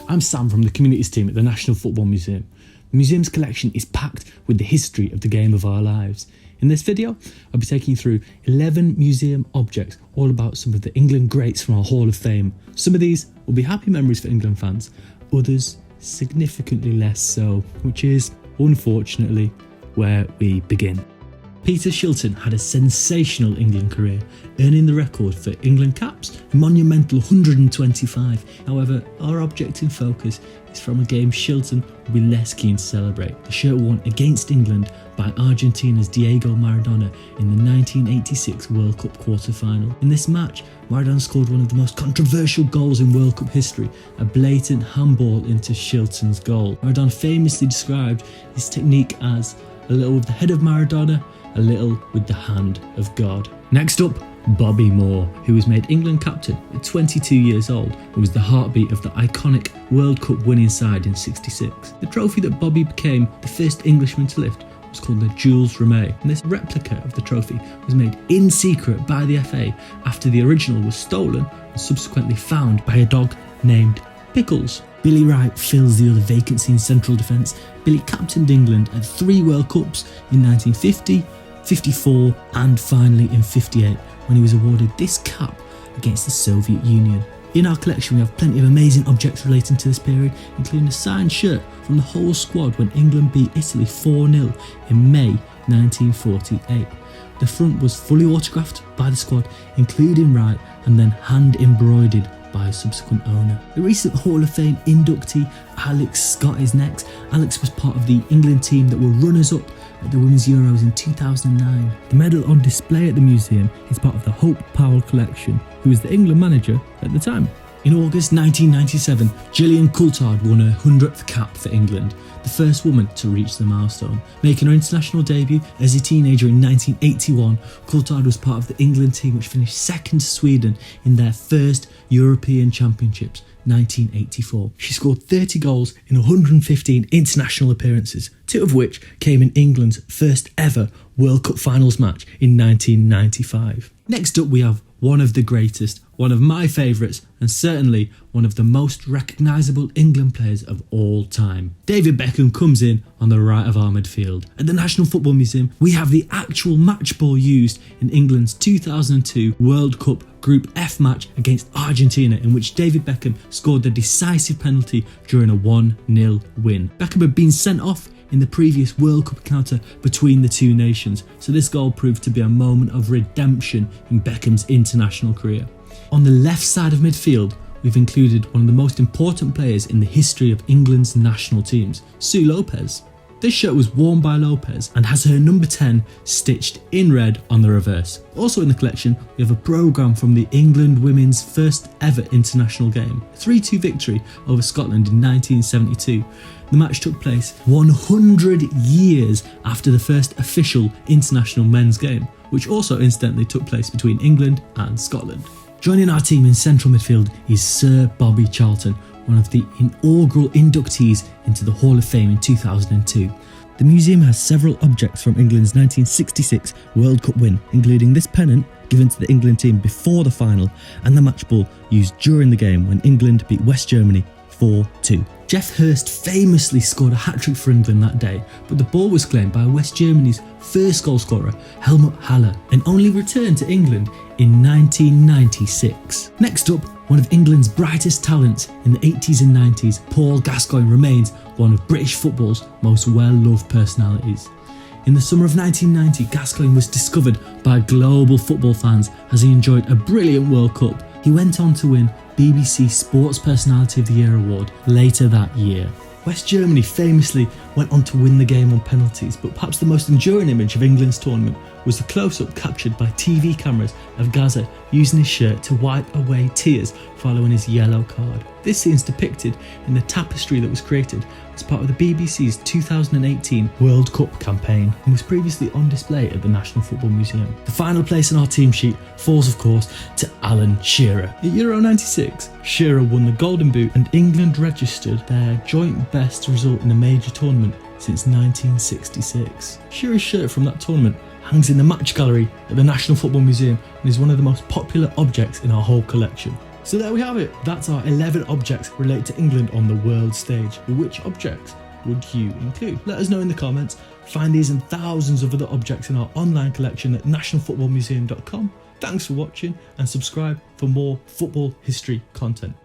I'm Sam from the Communities team at the National Football Museum. The museum's collection is packed with the history of the game of our lives. In this video, I'll be taking you through 11 museum objects all about some of the England greats from our Hall of Fame. Some of these will be happy memories for England fans, others significantly less so, which is, unfortunately, where we begin. Peter Shilton had a sensational England career, earning the record for England caps, a monumental 125. However, our object in focus is from a game Shilton will be less keen to celebrate. The shirt worn against England by Argentina's Diego Maradona in the 1986 World Cup quarter-final. In this match, Maradona scored one of the most controversial goals in World Cup history, a blatant handball into Shilton's goal. Maradona famously described his technique as a little with the head of Maradona, a little with the hand of God. Next up, Bobby Moore, who was made England captain at 22 years old and was the heartbeat of the iconic World Cup winning side in '66. The trophy that Bobby became the first Englishman to lift was called the Jules Rimet, and this replica of the trophy was made in secret by the FA after the original was stolen and subsequently found by a dog named Pickles. Billy Wright fills the other vacancy in central defence. Billy captained England at 3 World Cups in 1950, 54 and finally in 58 when he was awarded this cap against the Soviet Union. In our collection we have plenty of amazing objects relating to this period, including a signed shirt from the whole squad when England beat Italy 4-0 in May 1948. The front was fully autographed by the squad, including Wright, and then hand embroidered by a subsequent owner. The recent Hall of Fame inductee Alex Scott is next. Alex was part of the England team that were runners-up at the Women's Euros in 2009. The medal on display at the museum is part of the Hope Powell collection, who was the England manager at the time. In August 1997, Jillian Coulthard won her 100th cap for England, the first woman to reach the milestone. Making her international debut as a teenager in 1981, Coulthard was part of the England team which finished second to Sweden in their first European Championships, 1984. She scored 30 goals in 115 international appearances, 2 of which came in England's first ever World Cup finals match in 1995. Next up we have one of the greatest, one of my favourites, and certainly one of the most recognisable England players of all time. David Beckham comes in on the right of our midfield. At the National Football Museum, we have the actual match ball used in England's 2002 World Cup Group F match against Argentina, in which David Beckham scored the decisive penalty during a 1-0 win. Beckham had been sent off in the previous World Cup encounter between the two nations, so this goal proved to be a moment of redemption in Beckham's international career. On the left side of midfield, we've included one of the most important players in the history of England's national teams, Sue Lopes. This shirt was worn by Lopes and has her number 10 stitched in red on the reverse. Also in the collection, we have a programme from the England women's first ever international game, a 3-2 victory over Scotland in 1972. The match took place 100 years after the first official international men's game, which also incidentally took place between England and Scotland. Joining our team in central midfield is Sir Bobby Charlton, one of the inaugural inductees into the Hall of Fame in 2002. The museum has several objects from England's 1966 World Cup win, including this pennant given to the England team before the final and the match ball used during the game when England beat West Germany 4-2. Geoff Hurst famously scored a hat-trick for England that day, but the ball was claimed by West Germany's first goalscorer, Helmut Haller, and only returned to England in 1996. Next up, one of England's brightest talents in the 80s and 90s, Paul Gascoigne remains one of British football's most well-loved personalities. In the summer of 1990, Gascoigne was discovered by global football fans as he enjoyed a brilliant World Cup. He went on to win BBC Sports Personality of the Year award later that year. West Germany famously went on to win the game on penalties, but perhaps the most enduring image of England's tournament was the close-up captured by TV cameras of Gaza using his shirt to wipe away tears following his yellow card. This scene is depicted in the tapestry that was created as part of the BBC's 2018 World Cup campaign and was previously on display at the National Football Museum. The final place on our team sheet falls, of course, to Alan Shearer. At Euro 96, Shearer won the Golden Boot and England registered their joint best result in a major tournament since 1966. Shearer's shirt from that tournament hangs in the match gallery at the National Football Museum and is one of the most popular objects in our whole collection. So there we have it. That's our 11 objects related to England on the world stage. Which objects would you include? Let us know in the comments. Find these and thousands of other objects in our online collection at nationalfootballmuseum.com. Thanks for watching and subscribe for more football history content.